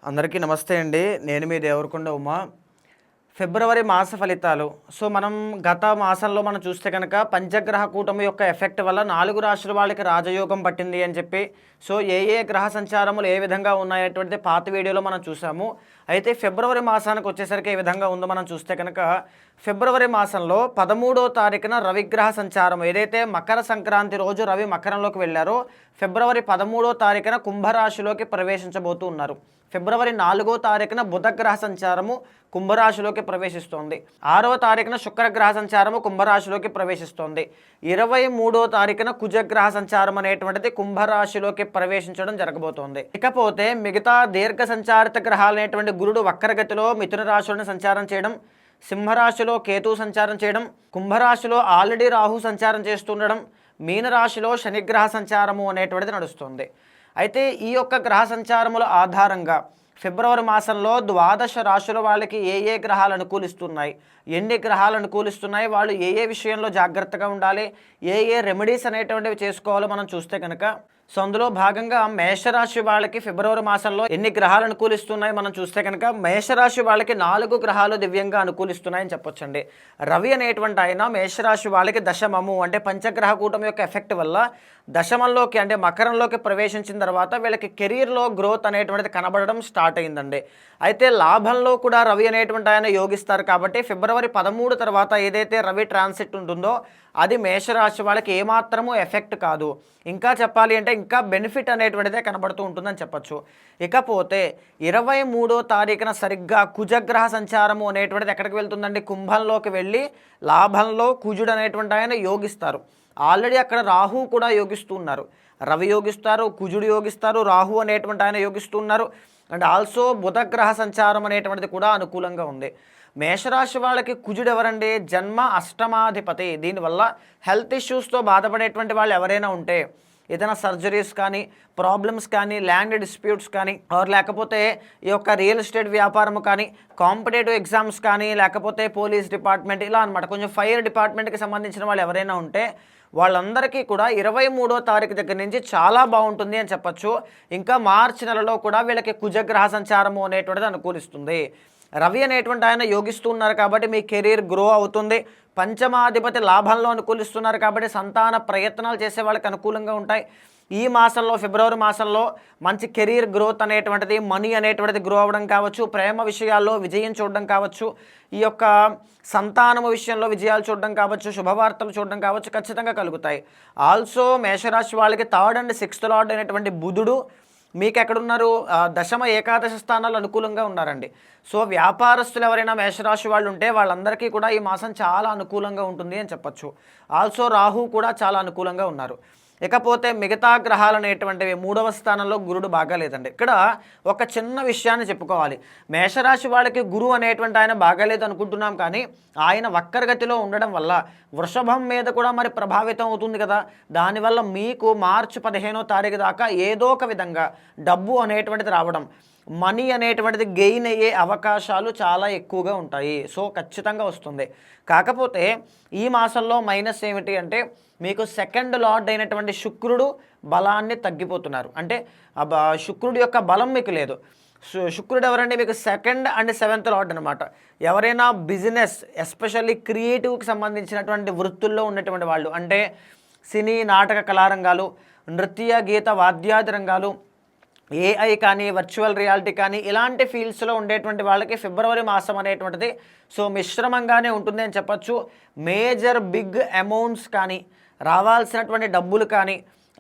అందరికీ నమస్తే అండి. నేను మీ దేవరకొండ ఉమా. ఫిబ్రవరి మాస ఫలితాలు. మనం గత మాసంలో మనం చూస్తే కనుక పంచగ్రహ కూటమి యొక్క ఎఫెక్ట్ వల్ల 4 రాశుల వాళ్ళకి రాజయోగం పట్టింది అని చెప్పి ఏ గ్రహ సంచారములు ఏ విధంగా ఉన్నాయనేటువంటిది పాత వీడియోలో మనం చూసాము. అయితే ఫిబ్రవరి మాసానికి వచ్చేసరికి ఏ విధంగా ఉందో మనం చూస్తే కనుక ఫిబ్రవరి మాసంలో 13వ తారీఖున రవిగ్రహ సంచారం ఏదైతే మకర సంక్రాంతి రోజు రవి మకరంలోకి వెళ్ళారో ఫిబ్రవరి 13వ తారీఖున కుంభరాశిలోకి ప్రవేశించబోతూ ఉన్నారు. ఫిబ్రవరి 4వ తారీఖున బుధగ్రహ సంచారము కుంభరాశిలోకి ప్రవేశిస్తోంది. 6వ తారీఖున శుక్రగ్రహ సంచారము కుంభరాశిలోకి ప్రవేశిస్తోంది. 23వ తారీఖున కుజగ్రహ సంచారం అనేటువంటిది కుంభరాశిలోకి ప్రవేశించడం జరగబోతోంది. ఇకపోతే మిగతా దీర్ఘ సంచారిత గ్రహాలు అనేటువంటి గురుడు వక్రగతిలో మిథున రాశిలోని సంచారం చేయడం, సింహరాశిలో కేతు సంచారం చేయడం, కుంభరాశిలో ఆల్రెడీ రాహు సంచారం చేస్తుండడం, మీనరాశిలో శనిగ్రహ సంచారము అనేటువంటిది నడుస్తుంది. అయితే ఈ యొక్క గ్రహ సంచారముల ఆధారంగా ఫిబ్రవరి మాసంలో 12 రాశుల వాళ్ళకి ఏ గ్రహాలు అనుకూలిస్తున్నాయి, ఎన్ని గ్రహాలు అనుకూలిస్తున్నాయి, వాళ్ళు ఏ విషయంలో జాగ్రత్తగా ఉండాలి, ఏ రెమెడీస్ అనేటువంటివి చేసుకోవాలో మనం చూస్తే కనుక అందులో భాగంగా మేషరాశి వాళ్ళకి ఫిబ్రవరి మాసంలో ఎన్ని గ్రహాలు అనుకూలిస్తున్నాయి మనం చూస్తే కనుక మేషరాశి వాళ్ళకి 4 గ్రహాలు దివ్యంగా అనుకూలిస్తున్నాయని చెప్పొచ్చండి. రవి అనేటువంటి ఆయన మేషరాశి వాళ్ళకి దశమము అంటే పంచగ్రహ కూటమి యొక్క ఎఫెక్ట్ వల్ల దశమంలోకి అంటే మకరంలోకి ప్రవేశించిన తర్వాత వీళ్ళకి కెరీర్లో గ్రోత్ అనేటువంటిది కనబడడం స్టార్ట్ అయిందండి. అయితే లాభంలో కూడా రవి అనేటువంటి ఆయన యోగిస్తారు కాబట్టి ఫిబ్రవరి 13 తర్వాత ఏదైతే రవి ట్రాన్సిట్ ఉంటుందో అది మేషరాశి వాళ్ళకి ఏమాత్రము ఎఫెక్ట్ కాదు. ఇంకా చెప్పాలి అంటే ఇంకా బెనిఫిట్ అనేటువంటిదే కనబడుతూ ఉంటుందని చెప్పచ్చు. ఇకపోతే 23వ తారీఖున సరిగ్గా కుజగ్రహ సంచారము అనేటువంటిది ఎక్కడికి వెళ్తుందండి, కుంభంలోకి వెళ్ళి లాభంలో కుజుడు అనేటువంటి ఆయన యోగిస్తారు. ఆల్రెడీ అక్కడ రాహు కూడా యోగిస్తున్నారు. రవి యోగిస్తారు, కుజుడు యోగిస్తారు, రాహు అనేటువంటి ఆయన యోగిస్తున్నారు. అండ్ ఆల్సో బుధగ్రహ సంచారం అనేటువంటిది కూడా అనుకూలంగా ఉంది. మేషరాశి వాళ్ళకి కుజుడు ఎవరండి, జన్మ అష్టమాధిపతి. దీనివల్ల హెల్త్ ఇష్యూస్తో బాధపడేటువంటి వాళ్ళు ఎవరైనా ఉంటే ఏదైనా సర్జరీస్ కానీ ప్రాబ్లమ్స్ కానీ ల్యాండ్ డిస్ప్యూట్స్ కానీ లేకపోతే ఈ యొక్క రియల్ ఎస్టేట్ వ్యాపారం కానీ కాంపిటేటివ్ ఎగ్జామ్స్ కానీ లేకపోతే పోలీస్ డిపార్ట్మెంట్ ఇలా అనమాట కొంచెం ఫైర్ డిపార్ట్మెంట్కి సంబంధించిన వాళ్ళు ఎవరైనా ఉంటే వాళ్ళందరికీ కూడా 23వ తారీఖు దగ్గర నుంచి చాలా బాగుంటుంది అని చెప్పచ్చు. ఇంకా మార్చి నెలలో కూడా వీళ్ళకి కుజగ్రహ సంచారము అనేటువంటిది అనుకూలిస్తుంది. రవి అనేటువంటి ఆయన యోగిస్తూ ఉన్నారు కాబట్టి మీ కెరీర్ గ్రో అవుతుంది. పంచమాధిపతి లాభంలో అనుకూలిస్తున్నారు కాబట్టి సంతాన ప్రయత్నాలు చేసే వాళ్ళకి అనుకూలంగా ఉంటాయి. ఈ మాసంలో ఫిబ్రవరి మాసంలో మంచి కెరీర్ గ్రోత్ అనేటువంటిది, మనీ అనేటువంటిది గ్రో అవ్వడం కావచ్చు, ప్రేమ విషయాల్లో విజయం చూడడం కావచ్చు, ఈ యొక్క సంతానము విషయంలో విజయాలు చూడడం కావచ్చు, శుభవార్తలు చూడడం కావచ్చు, ఖచ్చితంగా కలుగుతాయి. ఆల్సో మేషరాశి వాళ్ళకి 3rd and 6th లార్డ్ అనేటువంటి బుధుడు మీకు ఎక్కడున్నారు, దశమ ఏకాదశ స్థానాలు అనుకూలంగా ఉన్నారండి. వ్యాపారస్తులు ఎవరైనా మేషరాశి వాళ్ళు ఉంటే వాళ్ళందరికీ కూడా ఈ మాసం చాలా అనుకూలంగా ఉంటుంది అని చెప్పచ్చు. ఆల్సో రాహు కూడా చాలా అనుకూలంగా ఉన్నారు. ఇకపోతే మిగతా గ్రహాలు అనేటువంటివి 3వ స్థానంలో గురుడు బాగాలేదండి. ఇక్కడ ఒక చిన్న విషయాన్ని చెప్పుకోవాలి. మేషరాశి వాళ్ళకి గురువు అనేటువంటి ఆయన బాగాలేదు అనుకుంటున్నాం, కానీ ఆయన వక్రగతిలో ఉండడం వల్ల వృషభం మీద కూడా మరి ప్రభావితం అవుతుంది కదా. దానివల్ల మీకు మార్చి 15వ తారీఖు దాకా ఏదో ఒక విధంగా డబ్బు అనేటువంటిది రావడం, మనీ అనేటువంటిది గెయిన్ అయ్యే అవకాశాలు చాలా ఎక్కువగా ఉంటాయి. ఖచ్చితంగా వస్తుంది. కాకపోతే ఈ మాసంలో మైనస్ ఏమిటి అంటే మీకు 2nd లార్డ్ అయినటువంటి శుక్రుడు బలాన్ని తగ్గిపోతున్నారు. అంటే శుక్రుడు యొక్క బలం మీకు లేదు. శుక్రుడు ఎవరండి, మీకు 2nd and 7th లార్డ్ అనమాట. ఎవరైనా బిజినెస్ ఎస్పెషల్లీ క్రియేటివ్కి సంబంధించినటువంటి వృత్తుల్లో ఉన్నటువంటి వాళ్ళు అంటే సినీ నాటక కళారంగాలు, నృత్య గీత వాద్యాది రంగాలు, ఏఐ కానీ వర్చువల్ రియాలిటీ కానీ ఇలాంటి ఫీల్డ్స్లో ఉండేటువంటి వాళ్ళకి ఫిబ్రవరి మాసం అనేటువంటిది మిశ్రమంగానే ఉంటుంది అని చెప్పచ్చు. మేజర్ బిగ్ అమౌంట్స్ కానీ రావాల్సినటువంటి డబ్బులు కానీ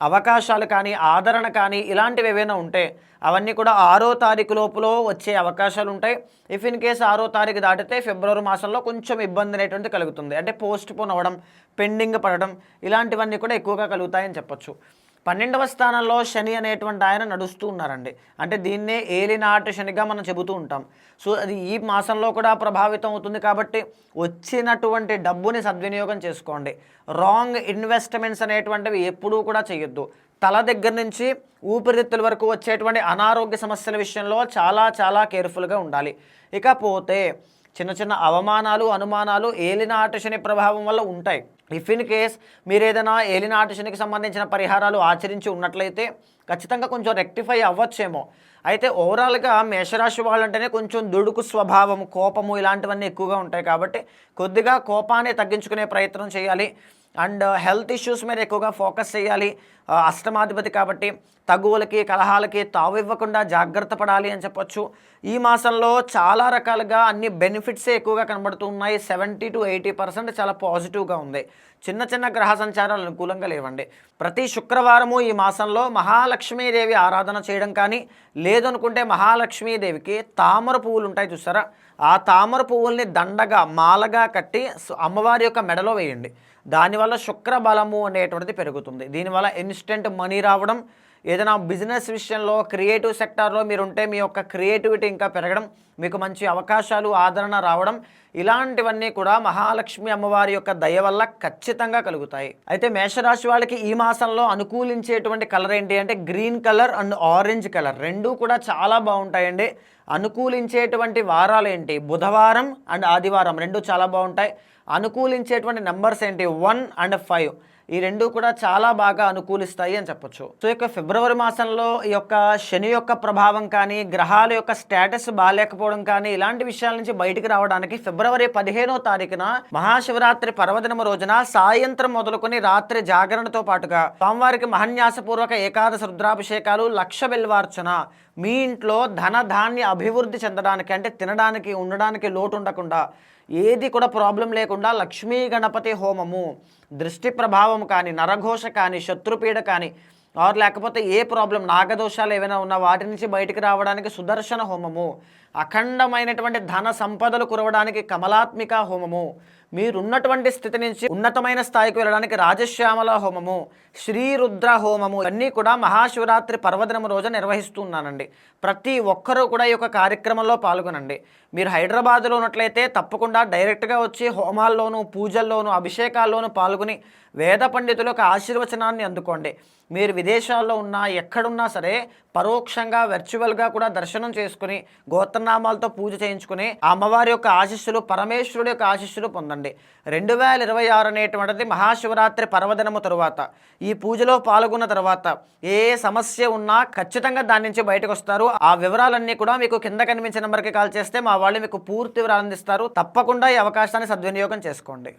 అవకాశాలు కానీ ఆదరణ కానీ ఇలాంటివి ఏవైనా ఉంటే అవన్నీ కూడా 6వ తారీఖు లోపల వచ్చే అవకాశాలు ఉంటాయి. ఇఫ్ ఇన్ కేసు 6వ తారీఖు దాటితే ఫిబ్రవరి మాసంలో కొంచెం ఇబ్బంది అనేటువంటిది కలుగుతుంది. అంటే పోస్ట్ పోన్ అవ్వడం, పెండింగ్ పడడం ఇలాంటివన్నీ కూడా ఎక్కువగా కలుగుతాయని చెప్పచ్చు. 12వ స్థానంలో శని అనేటువంటి ఆయన నడుస్తూ ఉన్నారండి. అంటే దీన్నే ఏలినాటి శనిగా మనం చెబుతూ ఉంటాం. అది ఈ మాసంలో కూడా ప్రభావితం అవుతుంది కాబట్టి వచ్చినటువంటి డబ్బుని సద్వినియోగం చేసుకోండి. రాంగ్ ఇన్వెస్ట్మెంట్స్ అనేటువంటివి ఎప్పుడూ కూడా చేయొద్దు. తల దగ్గర నుంచి ఊపిరితిత్తుల వరకు వచ్చేటువంటి అనారోగ్య సమస్యల విషయంలో చాలా చాలా కేర్ఫుల్గా ఉండాలి. ఇకపోతే చిన్న చిన్న అవమానాలు అనుమానాలు ఏలినాటి శని ప్రభావం వల్ల ఉంటాయి. ఇఫ్ ఇన్ కేస్ మీరు ఏదైనా ఏలినాటి శనికి సంబంధించిన పరిహారాలు ఆచరించి ఉన్నట్లయితే ఖచ్చితంగా కొంచెం రెక్టిఫై అవ్వచ్చేమో. అయితే ఓవరాల్గా మేషరాశి వాళ్ళంటేనే కొంచెం దుడుకు స్వభావం, కోపము ఇలాంటివన్నీ ఎక్కువగా ఉంటాయి కాబట్టి కొద్దిగా కోపాన్ని తగ్గించుకునే ప్రయత్నం చేయాలి. అండ్ హెల్త్ ఇష్యూస్ మీద ఎక్కువగా ఫోకస్ చేయాలి. అష్టమాధిపతి కాబట్టి తగువులకి, కలహాలకి తావు ఇవ్వకుండా జాగ్రత్త పడాలి అని చెప్పొచ్చు. ఈ మాసంలో చాలా రకాలుగా అన్ని బెనిఫిట్సే ఎక్కువగా కనబడుతున్నాయి. 70 to 80% చాలా పాజిటివ్గా ఉంది. చిన్న చిన్న గ్రహ సంచారాలు అనుకూలంగా లేవండి. ప్రతి శుక్రవారము ఈ మాసంలో మహాలక్ష్మీదేవి ఆరాధన చేయడం కానీ, లేదనుకుంటే మహాలక్ష్మీదేవికి తామర పువ్వులు ఉంటాయి చూసారా, ఆ తామర పువ్వుల్ని దండగా మాలగా కట్టి అమ్మవారి యొక్క మెడలో వేయండి. దానివల్ల శుక్ర బలము అనేటువంటిది పెరుగుతుంది. దీనివల్ల ఇన్స్టెంట్ మనీ రావడం, ఏదైనా బిజినెస్ విషయంలో క్రియేటివ్ సెక్టార్లో మీరుంటే మీ యొక్క క్రియేటివిటీ ఇంకా పెరగడం, మీకు మంచి అవకాశాలు, ఆదరణ రావడం, ఇలాంటివన్నీ కూడా మహాలక్ష్మి అమ్మవారి యొక్క దయ వల్ల ఖచ్చితంగా కలుగుతాయి. అయితే మేషరాశి వాళ్ళకి ఈ మాసంలో అనుకూలించేటువంటి కలర్ ఏంటి అంటే green colour and orange colour రెండూ కూడా చాలా బాగుంటాయండి. అనుకూలించేటువంటి వారాలు ఏంటి, బుధవారం అండ్ ఆదివారం రెండు చాలా బాగుంటాయి. అనుకూలించేటువంటి నెంబర్స్ ఏంటి, 1 and 5 ఈ రెండు కూడా చాలా బాగా అనుకూలిస్తాయి అని చెప్పొచ్చు. సో ఇక ఫిబ్రవరి మాసంలో ఈ యొక్క శని యొక్క ప్రభావం కానీ, గ్రహాల యొక్క స్టేటస్ బాగాలేకపోవడం కానీ, ఇలాంటి విషయాల నుంచి బయటికి రావడానికి ఫిబ్రవరి 15వ తారీఖున మహాశివరాత్రి పర్వదినం రోజున సాయంత్రం మొదలుకొని రాత్రి జాగరణతో పాటుగా స్వామివారికి మహన్యాసపూర్వక ఏకాదశ రుద్రాభిషేకాలు, లక్ష బిల్వార్చన, మీ ఇంట్లో ధన ధాన్య అభివృద్ధి చెందడానికి, అంటే తినడానికి ఉండడానికి లోటు ఉండకుండా, ఏది కూడా ప్రాబ్లం లేకుండా లక్ష్మీ గణపతి హోమము, దృష్టి ప్రభావం కానీ, నరఘోష కానీ, శత్రుపీడ కానీ, ఆర్ లేకపోతే ఏ ప్రాబ్లం, నాగదోషాలు ఏమైనా ఉన్నా వాటి నుంచి బయటికి రావడానికి సుదర్శన హోమము, అఖండమైనటువంటి ధన సంపదలు కురవడానికి కమలాత్మిక హోమము, మీరున్నటువంటి స్థితి నుంచి ఉన్నతమైన స్థాయికి వెళ్ళడానికి రాజశ్యామల హోమము, శ్రీరుద్ర హోమము అన్నీ కూడా మహాశివరాత్రి పర్వదినం రోజు నిర్వహిస్తున్నానండి. ప్రతి ఒక్కరూ కూడా ఈ యొక్క కార్యక్రమంలో పాల్గొనండి. మీరు హైదరాబాద్లో ఉన్నట్లయితే తప్పకుండా డైరెక్ట్గా వచ్చి హోమాల్లోనూ, పూజల్లోనూ, అభిషేకాల్లోనూ పాల్గొని వేద పండితుల యొక్క ఆశీర్వచనాన్ని అందుకోండి. మీరు విదేశాల్లో ఉన్నా, ఎక్కడున్నా సరే పరోక్షంగా వర్చువల్గా కూడా దర్శనం చేసుకుని గోత్రనామాలతో పూజ చేయించుకుని ఆ అమ్మవారి యొక్క ఆశీస్సులు, పరమేశ్వరుడి యొక్క ఆశీస్సులు పొందండి. 2026 అనేటువంటిది మహాశివరాత్రి పర్వదినము తరువాత ఈ పూజలో పాల్గొన్న తర్వాత ఏ సమస్య ఉన్నా ఖచ్చితంగా దాని నుంచి బయటకు వస్తారు. ఆ వివరాలన్నీ కూడా మీకు కింద కనిపించిన నెంబర్కి కాల్ చేస్తే మా వాళ్ళు మీకు పూర్తి వివరాలు అందిస్తారు. తప్పకుండా ఈ అవకాశాన్ని సద్వినియోగం చేసుకోండి.